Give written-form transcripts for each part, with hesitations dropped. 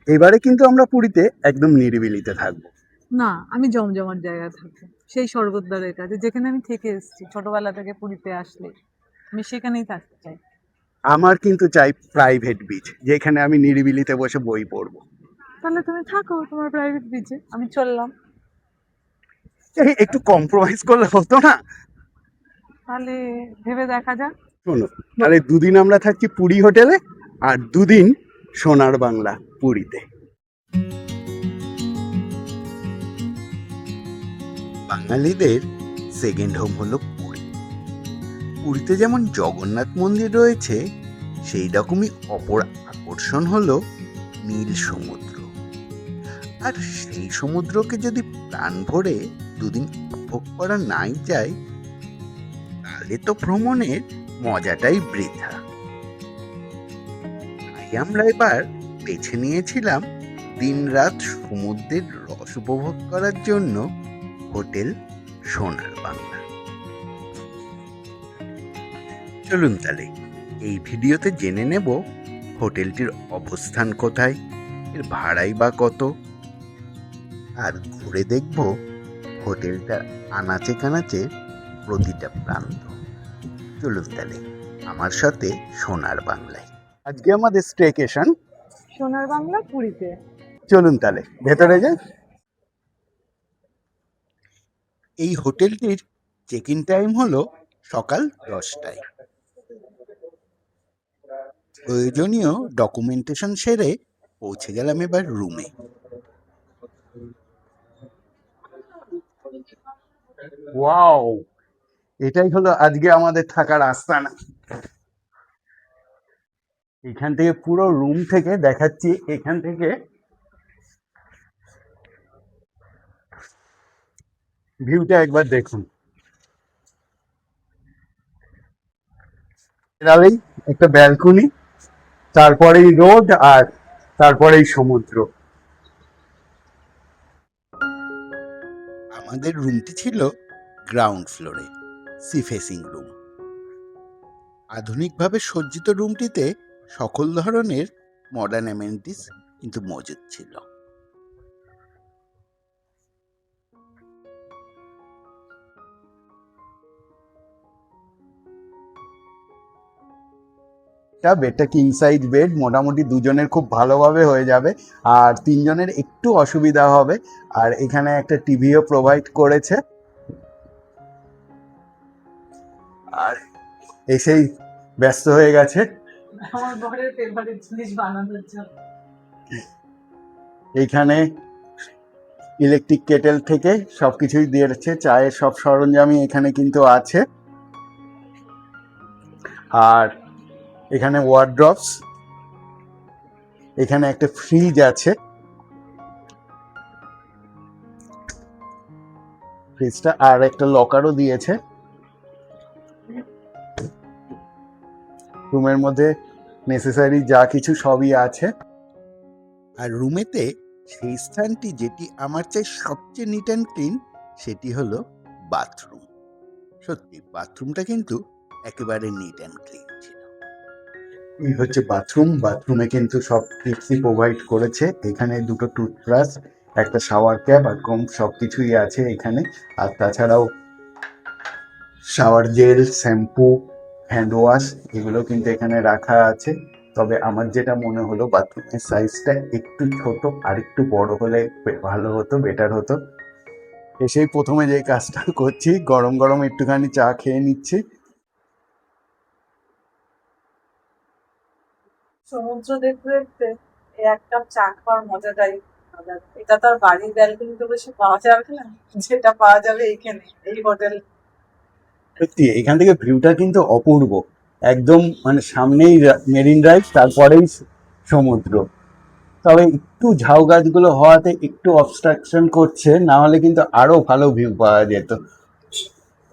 এবারে কিন্তু আমরা পুরীতে একদম নিরিবিলিতে থাকবো। না, আমি জমজমাট জায়গায় থাকবো, সেই স্বর্গদ্বারের কাছে, যেখানে আমি থেকে এসেছি ছোটবেলা থেকে। পুরীতে আসলে আমি সেখানেই থাকতে চাই। আমার কিন্তু চাই প্রাইভেট বিচ, যেখানে আমি নিরিবিলিতে বসে বই পড়বো। তাহলে তুমি থাকো তোমার প্রাইভেট বিচে, আমি চললাম। এই একটু কম্প্রোমাইজ করলে হতো না? তাহলে ভেবে দেখা যাক। শোনো, তাহলে দুদিন আমরা থাকছি পুরী হোটেলে, আর দুদিন সোনার বাংলা পুরীতে। বাঙালিদের সেকেন্ড হোম হলো পুরী। পুরীতে যেমন জগন্নাথ মন্দির রয়েছে, সেই রকমই অপর আকর্ষণ হলো নীল সমুদ্র। আর সেই সমুদ্রকে যদি প্রাণ ভরে দুদিন উপভোগ করা নাই যায়, তাহলে তো ভ্রমণের মজাটাই বৃথা। তাই আমরা এবার বেছে নিয়েছিলাম দিনরাত সমুদ্রের রস উপভোগ করার জন্য হোটেল সোনার বাংলা। চলুন তাহলে এই ভিডিওতে জেনে নেব হোটেলটির অবস্থান কোথায়, এর ভাড়াই বা কত, আর ঘুরে দেখব হোটেলটার আনাচে কানাচে প্রতিটা প্রান্ত। চলুন তাহলে আমার সাথে সোনার বাংলায়। আজকে আমাদের স্টেকেশন সোনার বাংলা পুরীতে। চলুন তাহলে ভেতরে যাই। এই হোটেলটির চেক ইন টাইম হলো সকাল 10টায়। প্রয়োজনীয় ডকুমেন্টেশন সেরে পৌঁছে গেলাম এবার রুমে। ওয়াও, এটাই হলো আজকে আমাদের থাকার আস্তানা। এখান থেকে পুরো রুম থেকে দেখাচ্ছি, এখান থেকে ভিউটা একবার দেখুন। এরালেই একটা ব্যালকনি, তারপরেই রোড, আর তারপরেই সমুদ্র। আমাদের রুমটি ছিল গ্রাউন্ড ফ্লোরে, সি ফেসিং রুম। আধুনিকভাবে সজ্জিত রুমটিতে সকল ধরনের মডার্ন অ্যামেনিটিস কিন্তু মজুদ ছিল। বেডটা কিং সাইজ বেড, মোটামুটি দুজনের খুব ভালোভাবে হয়ে যাবে, আর তিনজনের একটু অসুবিধা হবে। আর এখানে একটা টিভিও প্রোভাইড করেছে। আর এসেই ব্যস্ত হয়ে গেছে আমার বরের ফেভারিট জিনিস বানানোর জন্য। এইখানে ইলেকট্রিক কেটেল থেকে সবকিছুই দিয়েছে, চায়ের সব সরঞ্জামই এখানে কিন্তু আছে। আর এখানে ওয়ার্ড্রপস, এখানে একটা ফ্রিজ আছে। ফ্রিজটা আর একটা লকারও দিয়েছে। রুমের মধ্যে নেসেসারি যা কিছু সবই আছে। আর রুমেতে সেই স্থানটি যেটি আমার চাই সবচেয়ে নিট অ্যান্ড ক্লিন, সেটি হলো বাথরুম। সত্যি বাথরুমটা কিন্তু একেবারে নিট অ্যান্ড ক্লিন ছিল। এই হচ্ছে বাথরুম। বাথরুমে কিন্তু সব টিপসই প্রোভাইড করেছে। এখানে দুটো টুথব্রাশ, একটা শাওয়ার ক্যাপ আর কম সব কিছুই আছে এখানে। আর তাছাড়াও shower gel, shampoo, hand wash এগুলো কিন্তু এখানে রাখা আছে। তবে আমার যেটা মনে হলো বাথরুমের সাইজটা একটু ছোট, আর একটু বড় হলে ভালো হতো, বেটার হতো। এসেই প্রথমে যে কাজটা করছি, গরম গরম একটুখানি চা খেয়ে নিচ্ছি। সমুদ্র দেখতে দেখতে এই এক কাপ চা খাওয়ার মজাটাই আলাদা। এটা তো আর বাড়ির ব্যালকনিতে বসে পাওয়া যাবে না, যেটা পাওয়া যাবে এইখানে, এই হোটেল। সত্যি এখান থেকে ভিউটা কিন্তু অপূর্ব। একদম মানে সামনেই মেরিন ড্রাইভ, তারপরেই সমুদ্র। তবে একটু ঝাউ গাছগুলো হওয়াতে একটু অবস্ট্রাকশন করছে, না হলে কিন্তু আরো ভালো ভিউ পাওয়া যেত।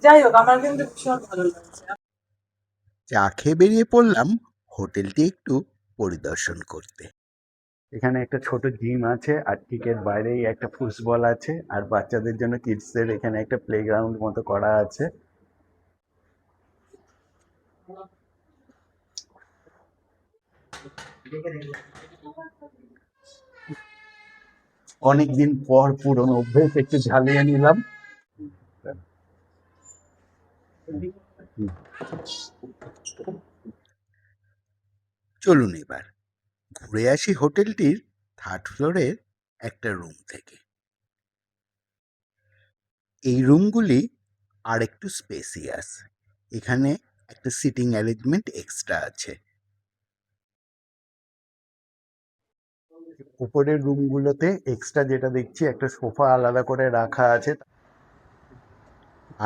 যাই হোক, আমার কিন্তু ভীষণ ভালো লাগছে। চা খেয়ে বেরিয়ে পড়লাম হোটেলটি একটু পরিদর্শন করতে। এখানে একটা ছোট জিম আছে, আর ঠিক এর বাইরেই একটা ফুটবল আছে, আর বাচ্চাদের জন্য কিডসদের এখানে একটা প্লেগ্রাউন্ড মতো করা আছে। অনেকদিন পর পুরনো অভ্যেস একটু ঝালিয়ে নিলাম। চলুন এবার ঘুরে আসি হোটেলটির থার্ড ফ্লোরের একটা রুম থেকে। এই রুমগুলি আর একটু স্পেসিয়াস। এখানে একটা সিটিং অ্যারেঞ্জমেন্ট এক্সট্রা আছে। উপরের রুমগুলোতে এক্সট্রা যেটা দেখছি একটা সোফা আলাদা করে রাখা আছে।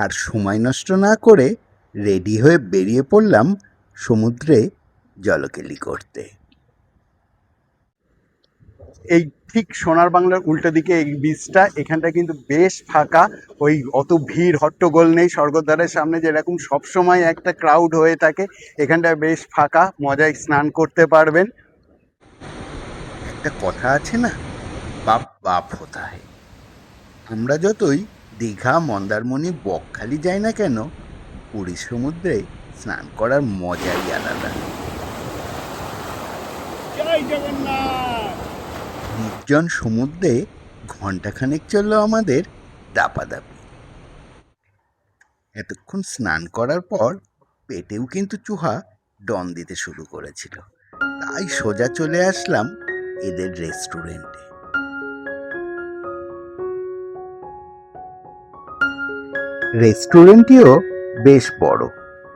আর সময় নষ্ট না করে রেডি হয়ে বেরিয়ে পড়লাম সমুদ্রে জলকেলি করতে। এই ঠিক সোনার বাংলার উল্টো দিকে এই বিচটা, এখানটা কিন্তু বেশ ফাঁকা। ওই অত ভিড় হট্টগোল নেই স্বর্গদ্বারের সামনে যেরকম সবসময় একটা ক্রাউড হয়ে থাকে। এখানটা বেশ ফাঁকা, মজায় স্নান করতে পারবেন। একটা কথা আছে না, বাপ বাপ হতা হয়। আমরা যতই দীঘা, মন্দারমণি, বকখালি যাই না কেন, পুরী সমুদ্রে স্নান করার মজাই আলাদা। নির্জন সমুদ্রে ঘন্টাখানেক চলল আমাদের দাপাদাপি। এতক্ষণ স্নান করার পর পেটেও কিন্তু চুহা ডন দিতে শুরু করেছিল। তাই সোজা চলে আসলাম এদের রেস্টুরেন্টে। রেস্টুরেন্টটিও বেশ বড়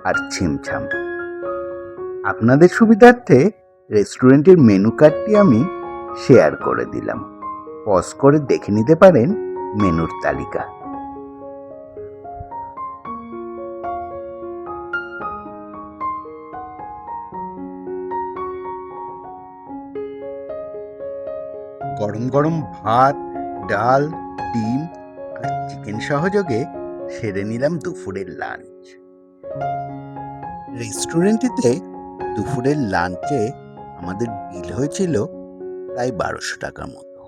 আর ছিমছাম। আপনাদের সুবিধার্থে রেস্টুরেন্টের মেনু কার্ডটি আমি শেয়ার করে দিলাম। পজ করে দেখে নিতে পারেন মেনুর তালিকা। গরম গরম ভাত, ডাল, ডিম আর চিকেন সহযোগে সেরে নিলাম দুপুরের লাঞ্চ। রেস্টুরেন্টটিতে দুপুরের লাঞ্চে আমাদের বিল হয়েছিল প্রায় 1200 টাকার মতো।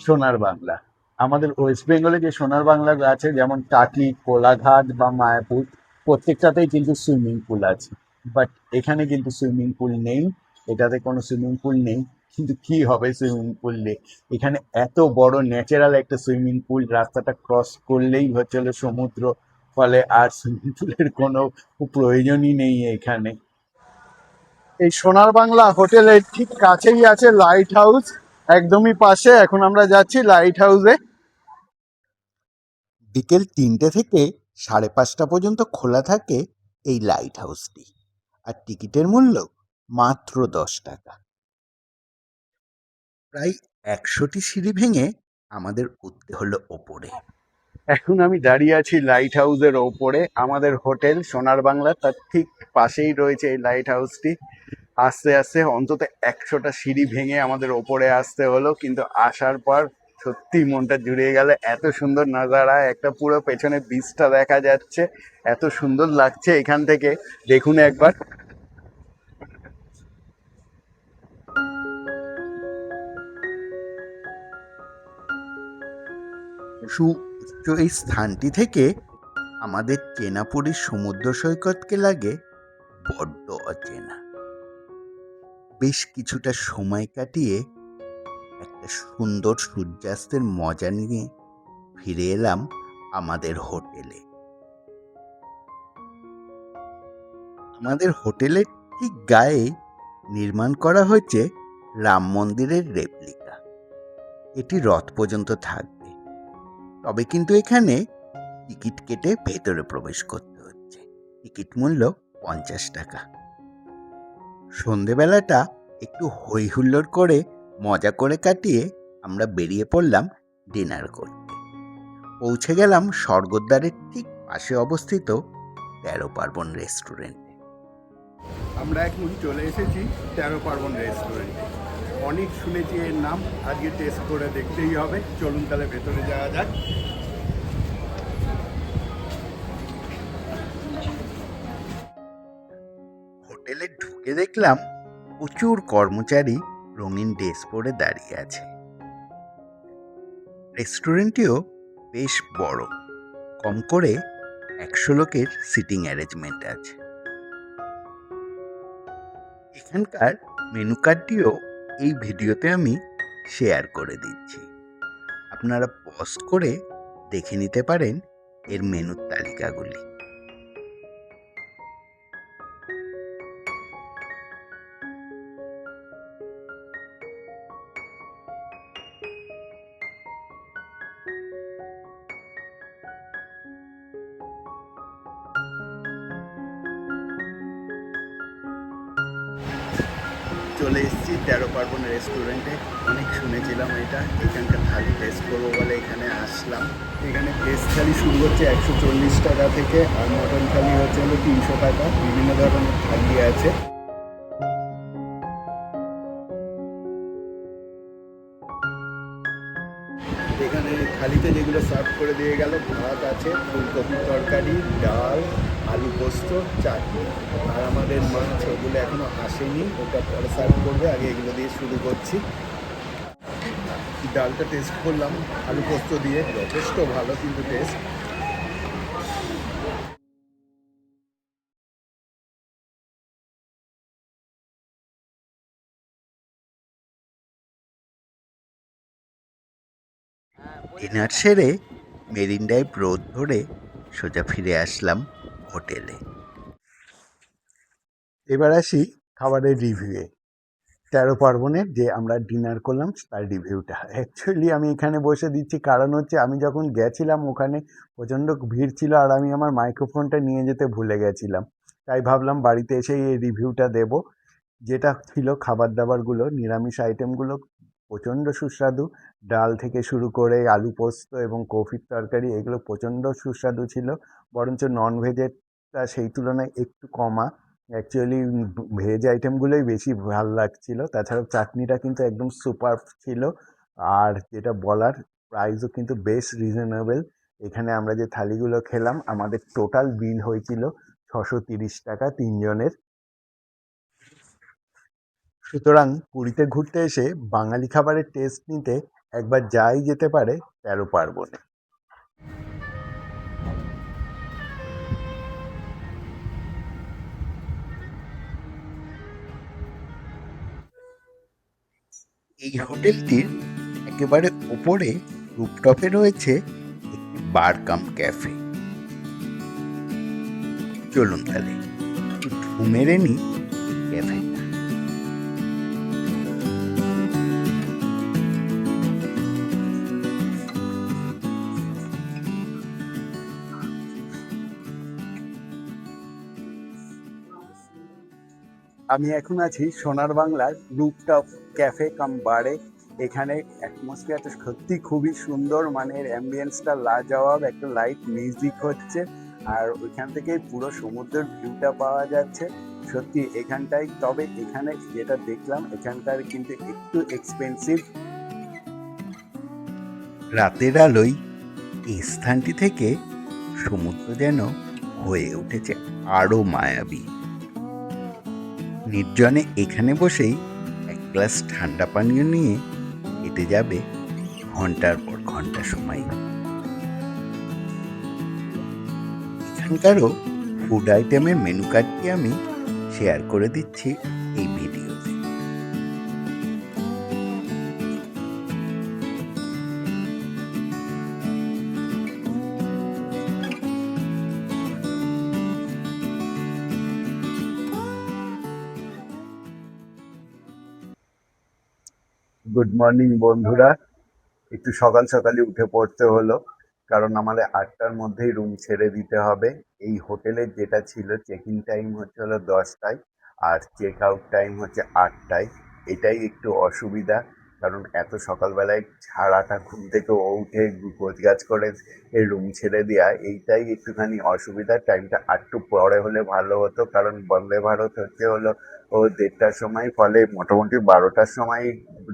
সোনার বাংলা, আমাদের ওয়েস্ট বেঙ্গলে যে সোনার বাংলা আছে, যেমন টাকি, কোলাঘাট বা মায়াপুর, প্রত্যেকটাতেই কিন্তু সুইমিং পুল আছে। বাট এখানে কিন্তু সুইমিং পুল নেই। এটাতে কোনো সুইমিং পুল নেই, কিন্তু কি হবে সুইমিং পুল নেই। এখানে এত বড় ন্যাচারাল একটা সুইমিং পুল, রাস্তাটা ক্রস করলেই হচ্ছিল সমুদ্র। ফলে আর সুইমিং পুলের কোনো প্রয়োজনই নেই এখানে। এই সোনার বাংলা হোটেলের ঠিক কাছেই আছে লাইট হাউস, একদমই পাশে। এখন আমরা যাচ্ছি লাইট হাউসে। বিকেল 3টে থেকে 5:30 পর্যন্ত খোলা থাকে এই লাইট হাউসটি। আর টিকিটের মূল্য মাত্র 10 টাকা। প্রায় 100টি সিঁড়ি ভেঙে আমাদের উঠতে হলো ওপরে। এখন আমি দাঁড়িয়ে আছি লাইট হাউসের ওপরে। আমাদের হোটেল সোনার বাংলা তার ঠিক পাশেই রয়েছে এই লাইট হাউসটি। আস্তে আস্তে অন্তত 100টা সিঁড়ি ভেঙে আমাদের ওপরে আসতে হলো, কিন্তু আসার পর সত্যি মনটা জুড়িয়ে গেল। এত সুন্দর নাজারা, একটা পুরো পেছনে বিচটা দেখা যাচ্ছে, এত সুন্দর লাগছে এখান থেকে। দেখুন একবার। সুউচ্চ এই স্থানটি থেকে আমাদের চেনাপুরীর সমুদ্র সৈকতকে লাগে বড্ড অচেনা। বেশ কিছুটা সময় কাটিয়ে একটা সুন্দর সূর্যাস্তের মজা নিয়ে ফিরে এলাম আমাদের হোটেলে। আমাদের হোটেলের ঠিক গায়ে নির্মাণ করা হয়েছে রাম মন্দিরের রেপ্লিকা। এটি রথ পর্যন্ত থাকবে, তবে কিন্তু এখানে টিকিট কেটে ভেতরে প্রবেশ করতে হচ্ছে। টিকিট মূল্য 50 টাকা। সন্ধেবেলাটা একটু হই হুল্লোড় করে মজা করে কাটিয়ে আমরা বেরিয়ে পড়লাম ডিনার করতে। পৌঁছে গেলাম স্বর্গদ্বারের ঠিক পাশে অবস্থিত 13 পার্বণ রেস্টুরেন্টে। আমরা এখন চলে এসেছি 13 পার্বণ রেস্টুরেন্টে। অনেক শুনেছি এর নাম, আজকে টেস্ট করে দেখতেই হবে। চলুন তাহলে ভেতরে যাওয়া যাক। হোটেলে ঢুকে দেখলাম প্রচুর কর্মচারী রঙিন ড্রেস পরে দাঁড়িয়ে আছে। রেস্টুরেন্টটিও বেশ বড়, কম করে 100 লোকের সিটিং অ্যারেঞ্জমেন্ট আছে। এখানকার মেনু কার্ডটিও এই ভিডিওতে আমি শেয়ার করে দিচ্ছি। আপনারা পজ করে দেখে নিতে পারেন এর মেনুর তালিকাগুলি। চলে এসেছি 13 পার্বণ রেস্টুরেন্টে। অনেক শুনেছিলাম এটা, এখানকার থালি টেস্ট করবো বলে এখানে আসলাম। এখানে ভেজ থালি শুরু হচ্ছে 140 টাকা থেকে, আর মটন থালি হচ্ছে হলো 300 টাকা। বিভিন্ন ধরনের থালি আছে। এখানে থালিতে যেগুলো সার্ভ করে দিয়ে গেল, ভাত আছে, ফুলকপির তরকারি, ডাল, আলু পোস্ত, চাটনি, আর আমাদের মাছ ওগুলো এখনো আসেনি, ওটা পরে সার্ভ করবে। আগে এগুলো দিয়ে শুরু করছি। ডালটা টেস্ট করলাম আলু পোস্ত দিয়ে, যথেষ্ট ভালো কিন্তু টেস্ট। ডিনার সেরে মেরিন ড্রাইভ রোড ধরে সোজা ফিরে আসলাম হোটেলে। এবার আসি খাবারের রিভিউয়ে। 13 পার্বণের যে আমরা ডিনার করলাম তার রিভিউটা। অ্যাকচুয়ালি আমি এখানে বসে দিচ্ছি কারণ হচ্ছে আমি যখন গেছিলাম ওখানে প্রচণ্ড ভিড় ছিল, আর আমি আমার মাইক্রোফোনটা নিয়ে যেতে ভুলে গেছিলাম। তাই ভাবলাম বাড়িতে এসেই এই রিভিউটা দেব। যেটা ছিল খাবার দাবারগুলো, নিরামিষ আইটেমগুলো প্রচণ্ড সুস্বাদু। ডাল থেকে শুরু করে আলু পোস্ত এবং কফির তরকারি, এগুলো প্রচণ্ড সুস্বাদু ছিল। বরঞ্চ নন ভেজেরটা সেই তুলনায় একটু কমা। অ্যাকচুয়ালি ভেজ আইটেমগুলোই বেশি ভাল লাগছিল। তাছাড়াও চাটনিটা কিন্তু একদম সুপার ছিল। আর যেটা বলার, প্রাইসও কিন্তু বেশ রিজনেবল। এখানে আমরা যে থালিগুলো খেলাম আমাদের টোটাল বিল হয়েছিল 630 টাকা 3 জনের। সুতরাং পুরীতে ঘুরতে এসে বাঙালি খাবারের টেস্ট নিতে একবার যাই যেতে পারে 13 পার্বণে। এই হোটেলটির একেবারে ওপরে রুফটপে রয়েছে একটি বার কাম ক্যাফে। চলুন তাহলে একটু ঢু মেরে নি ক্যাফেটা। আমি এখন আছি সোনার বাংলার রুফটপ ক্যাফে কাম বারে। এখানে অ্যাটমসফিয়ারটা সত্যি খুবই সুন্দর, মানে অ্যাম্বিয়েন্সটা লাজবাব। একটা লাইট মিউজিক হচ্ছে, আর ওইখান থেকে পুরো সমুদ্রের ভিউটা পাওয়া যাচ্ছে। সত্যি এখানটায়, তবে এখানে যেটা দেখলাম এখানকার কিন্তু একটু এক্সপেন্সিভ। রাতের আলোয় এই স্থানটি থেকে সমুদ্র যেন হয়ে উঠেছে আরো মায়াবী। নির্জনে এখানে বসেই এক গ্লাস ঠান্ডা পানীয় নিয়ে কেটে যাবে ঘন্টার পর ঘন্টা সময়। এখানকারও ফুড আইটেমের মেনু কার্ডটি আমি শেয়ার করে দিচ্ছি এই ভিডিওতে। গুড মর্নিং বন্ধুরা। একটু সকাল সকালে উঠে পড়তে হলো, কারণ আমাদের 8টার মধ্যেই রুম ছেড়ে দিতে হবে। এই হোটেলের যেটা ছিল চেক ইন টাইম হচ্ছে হলো 10টায়, আর চেক আউট টাইম হচ্ছে 8টায়। এটাই একটু অসুবিধা, কারণ এত সকালবেলায় ছাড়াটা ঘুম থেকে উঠে গোছগাছ করে এই রুম ছেড়ে দেওয়া, এইটাই একটুখানি অসুবিধা। টাইমটা আরেকটু পরে হলে ভালো হতো, কারণ বন্দে ভারত হচ্ছে হলো 1:30টার সময়, ফলে মোটামুটি 12টার সময়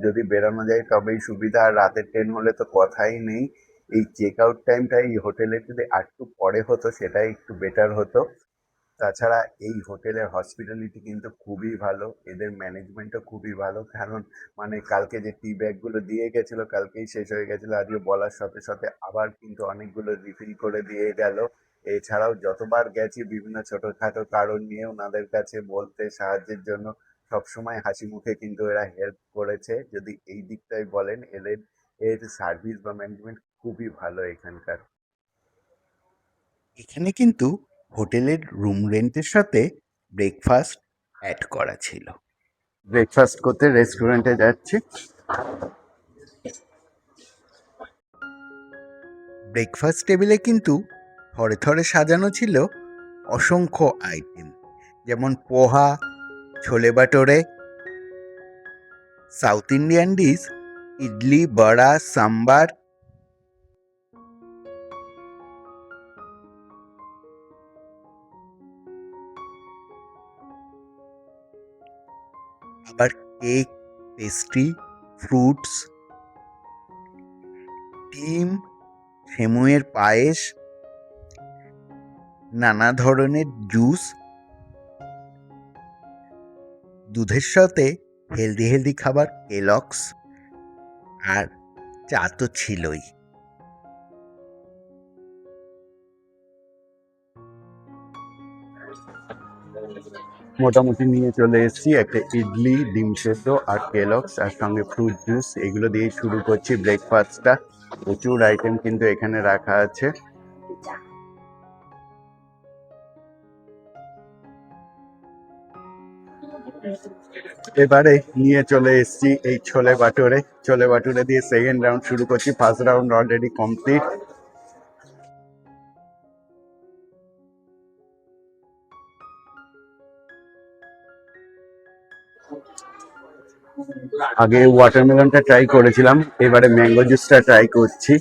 যদি বেরোনো যায় তবেই সুবিধা। আর রাতের ট্রেন হলে তো কথাই নেই। এই চেক আউট টাইমটা এই হোটেলের যদি আরেকটু পরে হতো সেটাই একটু বেটার হতো। তাছাড়া এই হোটেলের হসপিটালিটি কিন্তু খুবই ভালো, এদের ম্যানেজমেন্টও খুবই ভালো। কারণ মানে কালকে যে টি ব্যাগগুলো দিয়ে গেছিলো কালকেই শেষ হয়ে গেছিলো, আজকে বলার সাথে সাথে আবার কিন্তু অনেকগুলো রিফিল করে দিয়ে গেল। এছাড়াও যতবার গেছি বিভিন্ন ছোটোখাটো কারণ নিয়ে ওনাদের কাছে বলতে সাহায্যের জন্য, সবসময় হাসি মুখে কিন্তু এরা হেল্প করেছে। যদি এই দিকটাই বলেন, এর সার্ভিস বা ম্যানেজমেন্ট খুবই ভালো এখানকার। এখানে কিন্তু হোটেলের রুম রেন্টের সাথে ব্রেকফাস্ট অ্যাড করা ছিল। ব্রেকফাস্ট করতে রেস্টুরেন্টে যাচ্ছি। ব্রেকফাস্ট টেবিলে কিন্তু থরে থরে সাজানো ছিল অসংখ্য আইটেম, যেমন পোহা, ছোলে বাটোরে, সাউথ ইন্ডিয়ান ডিশ, ইডলি, বড়া, সাম্বার। আবার কেক, পেস্ট্রি, ফ্রুটস, ডিম, সেমুয়ের পায়েস, নানা ধরনের জুস, দুধের সাথে হেলদি খাবার কেলগস, আর চা তো ছিলই। মোটামুটি নিয়ে চলে এসেছি একটা ইডলি, ডিম সেদ্ধ আর কেলগস, আর সঙ্গে ফ্রুট জুস। এগুলো দিয়ে শুরু করছি ব্রেকফাস্টটা। প্রচুর আইটেম কিন্তু এখানে রাখা আছে। এবারে নিয়ে চলে এসেছি এই ছোলে বাটোরে। ছোলে বাটোরে দিয়ে সেকেন্ড রাউন্ড শুরু করছি। First round already complete. আগে ওয়াটারমেলনটা ট্রাই করেছিলাম, এবারে ম্যাঙ্গো জুসটা ট্রাই করছি।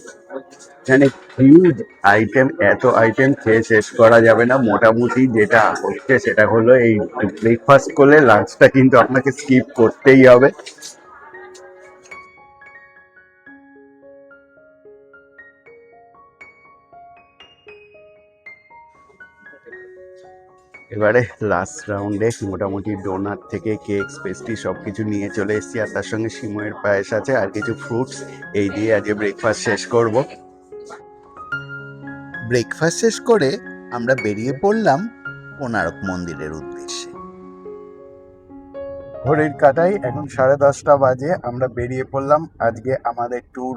এখানে হিউজ আইটেম, এত আইটেম খেয়ে শেষ করা যাবে না। মোটামুটি যেটা হচ্ছে সেটা হলো, এই ব্রেকফাস্ট করলে লাঞ্চটা কিন্তু আপনাকে স্কিপ করতেই হবে। এবারে লাস্ট রাউন্ডে মোটামুটি ডোনাট থেকে কেক, পেস্ট্রি সবকিছু নিয়ে চলে এসেছি, আর তার সঙ্গে সিমুয়ের পায়েস আছে আর কিছু ফ্রুটস। এই দিয়ে আজকে ব্রেকফাস্ট শেষ করব। ব্রেকফাস্ট শেষ করে আমরা বেরিয়ে পড়লাম কোণার্ক মন্দিরের উদ্দেশ্যে। ঘড়ির কাঁটায় এখন 10:30 বাজে। আমরা বেরিয়ে পড়লাম। আজকে আমাদের ট্যুর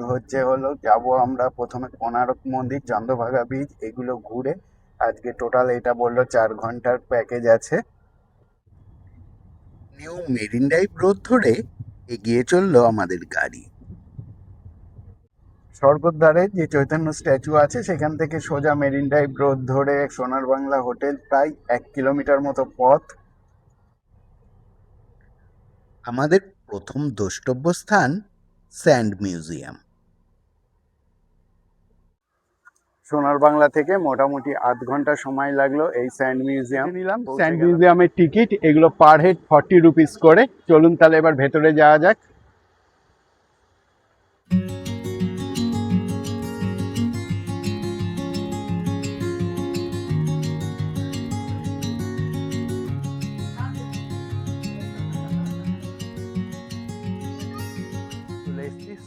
হলো যাব আমরা প্রথমে কোণার্ক মন্দির, চন্দ্রভাগা বিচ, এগুলো ঘুরে। আজকে টোটাল এটা বললো 4 ঘন্টার প্যাকেজ আছে। নিউ মেরিন ড্রাইভ রোড ধরে এগিয়ে চললো আমাদের গাড়ি। স্বর্গদ্বারে যে চৈতন্য স্ট্যাচু আছে সেখান থেকে সোজা মেরিন ড্রাইভ রোড ধরে সোনার বাংলা হোটেল, প্রায় 1 কিলোমিটার মতো পথ। আমাদের প্রথম দ্রষ্টব্য স্থান স্যান্ড মিউজিয়াম। সোনার বাংলা থেকে মোটামুটি 8 ঘন্টা সময় লাগলো এই স্যান্ড মিউজিয়াম নিলাম। স্যান্ড মিউজিয়ামের টিকিট এগুলো পার হেড 40 রুপিস করে। চলুন তাহলে এবার ভেতরে যাওয়া যাক।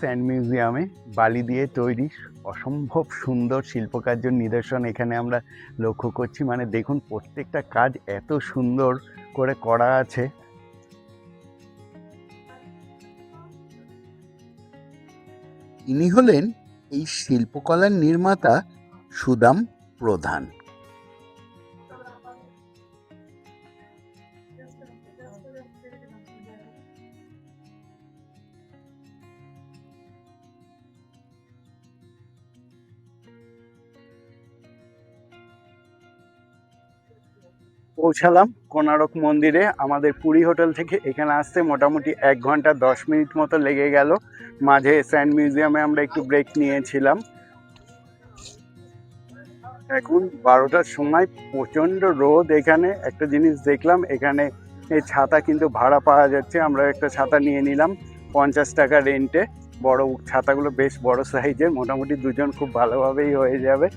স্যান্ড মিউজিয়ামে বালি দিয়ে তৈরি অসম্ভব সুন্দর শিল্পকার্য নিদর্শন এখানে আমরা লক্ষ্য করছি। মানে দেখুন, প্রত্যেকটা কাজ এত সুন্দর করে করা আছে। ইনি হলেন এই শিল্পকলার নির্মাতা সুদাম প্রধান। পৌঁছালাম কোণার্ক মন্দিরে। আমাদের পুরী হোটেল থেকে এখানে আসতে মোটামুটি 1 ঘন্টা 10 মিনিট মতো লেগে গেল। মাঝে স্যান্ড মিউজিয়ামে আমরা একটু ব্রেক নিয়েছিলাম। এখন 12টার সময়, প্রচণ্ড রোদ। এখানে একটা জিনিস দেখলাম, এখানে এই ছাতা কিন্তু ভাড়া পাওয়া যাচ্ছে। আমরা একটা ছাতা নিয়ে নিলাম 50 টাকা রেন্টে। বড় ছাতাগুলো বেশ বড় সাইজের, মোটামুটি দুজন খুব ভালোভাবেই হয়ে যাবে।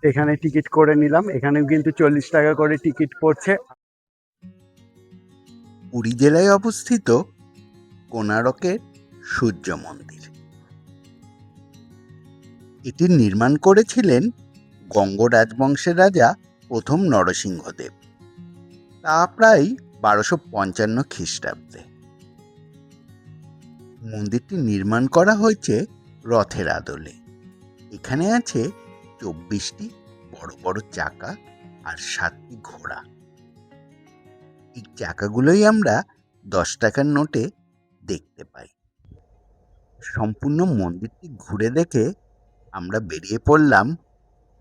এখানে টিকিট করে নিলাম। এখানেও কিন্তু 40 টাকা করে টিকিট পড়ছে। পুরী জেলায় অবস্থিত কোণার্কের সূর্য মন্দির। এটি নির্মাণ করেছিলেন গঙ্গ রাজবংশের রাজা প্রথম নরসিংহদেব, তা প্রায় 1255 খ্রিস্টাব্দে। মন্দিরটি নির্মাণ করা হয়েছে রথের আদলে। এখানে আছে 24টি বড় বড় চাকা আর 7টি ঘোড়া। এই চাকাগুলোই আমরা 10 টাকার নোটে দেখতে পাই। সম্পূর্ণ মন্দিরটি ঘুরে দেখে আমরা বেরিয়ে পড়লাম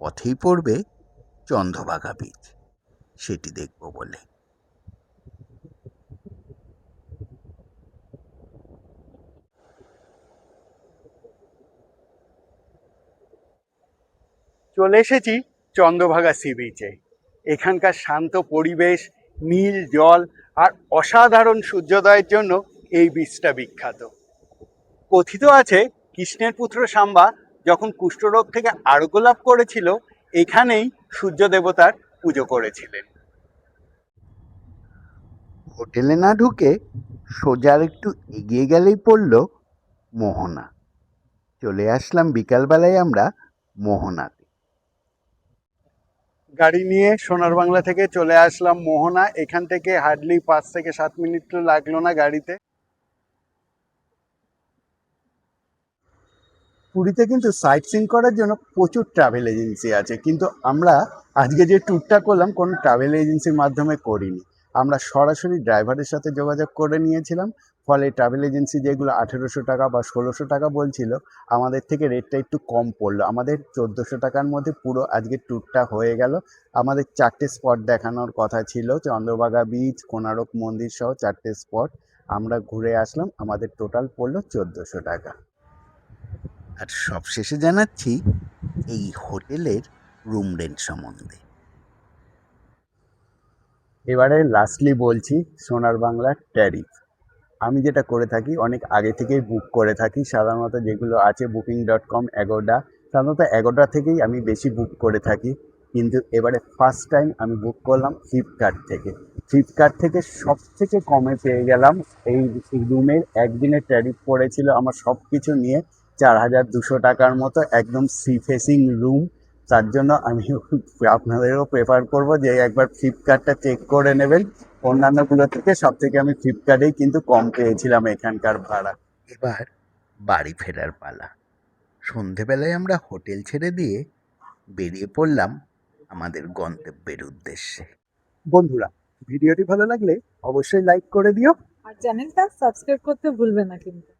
পথেই পড়বে চন্দ্রভাগা বীচ, সেটি দেখব বলে। চলে এসেছি চন্দ্রভাগা সি বিচে। এখানকার শান্ত পরিবেশ, নীল জল আর অসাধারণ সূর্যোদয়ের জন্য এই বীচটা বিখ্যাত। কথিত আছে কৃষ্ণের পুত্র সাম্বা যখন কুষ্ঠরোগ থেকে আরোগ্য লাভ করেছিল, এখানেই সূর্য দেবতার পুজো করেছিলেন। হোটেলে না ঢুকে সোজা আর একটু এগিয়ে গেলেই পড়ল মোহনা। চলে আসলাম বিকালবেলায় আমরা মোহনাতে। গাড়ি নিয়ে সোনার বাংলা থেকে চলে আসলাম মোহনা। এখান থেকে হার্ডলি 5 থেকে 7 মিনিট তো লাগলো না গাড়িতে। পুরীতে কিন্তু সাইট সিইং করার জন্য প্রচুর ট্রাভেল এজেন্সি আছে, কিন্তু আমরা আজকে যে ট্যুরটা করলাম কোনো ট্রাভেল এজেন্সির মাধ্যমে করিনি। আমরা সরাসরি ড্রাইভারের সাথে যোগাযোগ করে নিয়েছিলাম, ফলে ট্রাভেল এজেন্সি যেগুলো 1800 টাকা বা 1600 টাকা বলছিল, আমাদের থেকে রেটটা একটু কম পড়লো। আমাদের 1400 টাকার মধ্যে পুরো আজকের ট্যুরটা হয়ে গেল। আমাদের 4টে স্পট দেখানোর কথা ছিল, চন্দ্রভাগা বিচ, কোণারক মন্দির সহ 4টে স্পট আমরা ঘুরে আসলাম। আমাদের টোটাল পড়লো 1400 টাকা। আর সবশেষে জানাচ্ছি এই হোটেলের রুম রেন্ট সম্বন্ধে। এবারে লাস্টলি বলছি সোনার বাংলার ট্যারিফ। আমি যেটা করে থাকি, অনেক আগে থেকেই বুক করে থাকি। সাধারণত যেগুলো আছে booking.com, অ্যাগোডা, সাধারণত অ্যাগোডা থেকেই আমি বেশি বুক করে থাকি। কিন্তু এবারে ফার্স্ট টাইম আমি বুক করলাম ফ্লিপকার্ট থেকে। ফ্লিপকার্ট থেকে সব থেকে কমে পেয়ে গেলাম। এই রুমের একদিনের ট্যারিফ পড়েছিল আমার সব কিছু নিয়ে 4200 টাকার মতো, একদম সি ফেসিং রুম। তার জন্য আমি আপনাদেরও প্রেফার করব যে একবার ফ্লিপকার্টটা চেক করে নেবেন। অন্যান্যগুলো থেকে সব থেকে আমি ফ্লিপকার্টেই কিন্তু কম পেয়েছিলাম এখানকার ভাড়া। এবার বাড়ি ফেরার পালা। সন্ধেবেলায় আমরা হোটেল ছেড়ে দিয়ে বেরিয়ে পড়লাম আমাদের গন্তব্যের উদ্দেশ্যে। বন্ধুরা, ভিডিওটি ভালো লাগলে অবশ্যই লাইক করে দিও। আর চ্যানেলটা সাবস্ক্রাইব করতে ভুলবে না কিন্তু।